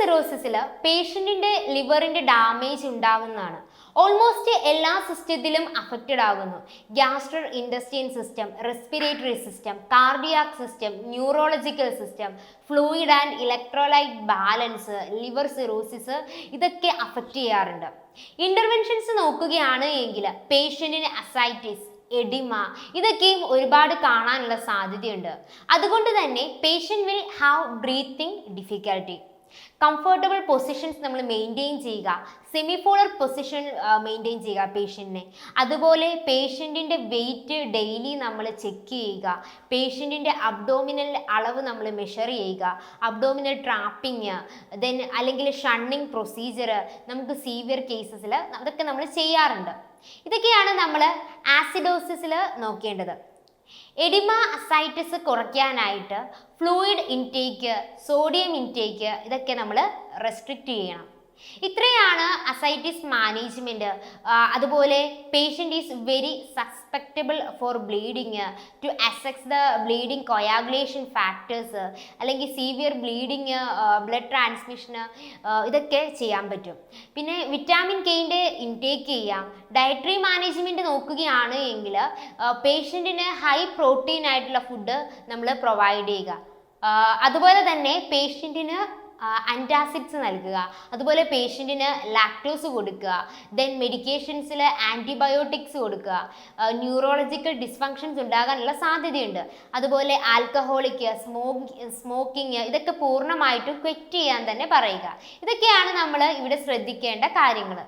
സിറോസിസിൽ പേഷ്യൻറ്റിൻ്റെ ലിവറിൻ്റെ damage ഉണ്ടാകുന്നതാണ്. Almost എല്ലാ സിസ്റ്റത്തിലും അഫക്റ്റഡ് ആകുന്നു. Gastro industrial system, respiratory system, cardiac system, neurological system, fluid and electrolyte balance, liver cirrhosis ഇതൊക്കെ affect ചെയ്യാറുണ്ട്. Interventions നോക്കുകയാണ് എങ്കിൽ പേഷ്യൻറ്റിന് അസൈറ്റിസ്, എഡിമ ഇതൊക്കെയും ഒരുപാട് കാണാനുള്ള സാധ്യതയുണ്ട്. അതുകൊണ്ട് തന്നെ patient will have breathing difficulty. Comfortable positions നമ്മൾ മെയിൻറ്റെയിൻ ചെയ്യുക, സെമിഫോളർ പൊസിഷൻ മെയിൻറ്റെയിൻ ചെയ്യുക പേഷ്യൻറ്റിനെ. അതുപോലെ പേഷ്യൻറ്റിൻ്റെ വെയിറ്റ് ഡെയിലി നമ്മൾ ചെക്ക് ചെയ്യുക, പേഷ്യൻറ്റിൻ്റെ അബ്ഡോമിനൽ അളവ് നമ്മൾ മെഷർ ചെയ്യുക, അബ്ഡോമിനൽ ട്രാപ്പിങ്, ദെൻ അല്ലെങ്കിൽ ഷണ്ണിങ് പ്രൊസീജിയർ നമുക്ക് സീവിയർ കേസസിൽ അതൊക്കെ നമ്മൾ ചെയ്യാറുണ്ട്. ഇതൊക്കെയാണ് നമ്മൾ ആസിഡോസിസിൽ നോക്കേണ്ടത്. എഡിമ അസൈറ്റിസ് കുറയ്ക്കാനായിട്ട് ഫ്ലൂയിഡ് ഇൻടേക്ക്, സോഡിയം ഇൻടേക്ക് ഇതൊക്കെ നമ്മൾ റെസ്ട്രിക്റ്റ് ചെയ്യണം. ഇത്രയാണ് അസൈറ്റിസ് മാനേജ്മെൻറ്റ്. അതുപോലെ patient is very susceptible for bleeding to assess the bleeding coagulation factors, അല്ലെങ്കിൽ സീവിയർ ബ്ലീഡിങ്, ബ്ലഡ് ട്രാൻസ്മിഷന് ഇതൊക്കെ ചെയ്യാൻ പറ്റും. പിന്നെ വിറ്റാമിൻ കെയിൻ്റെ ഇൻടേക്ക് ചെയ്യാം. ഡയറ്ററി മാനേജ്മെൻറ്റ് നോക്കുകയാണ് എങ്കിൽ പേഷ്യൻറ്റിന് ഹൈ പ്രോട്ടീൻ ആയിട്ടുള്ള ഫുഡ് നമ്മൾ പ്രൊവൈഡ് ചെയ്യുക. അതുപോലെ തന്നെ പേഷ്യൻറ്റിന് ആൻറ്റാസിഡ്സ് നൽകുക, അതുപോലെ പേഷ്യൻറ്റിന് ലാക്ടോസ് കൊടുക്കുക, ദെൻ മെഡിക്കേഷൻസിൽ ആൻറ്റിബയോട്ടിക്സ് കൊടുക്കുക. ന്യൂറോളജിക്കൽ ഡിസ്ഫങ്ഷൻസ് ഉണ്ടാകാനുള്ള സാധ്യതയുണ്ട്. അതുപോലെ ആൽക്കഹോളിക്, സ്മോക്കിങ് ഇതൊക്കെ പൂർണ്ണമായിട്ടും ക്വിറ്റ് ചെയ്യാൻ തന്നെ പറയുക. ഇതൊക്കെയാണ് നമ്മൾ ഇവിടെ ശ്രദ്ധിക്കേണ്ട കാര്യങ്ങൾ.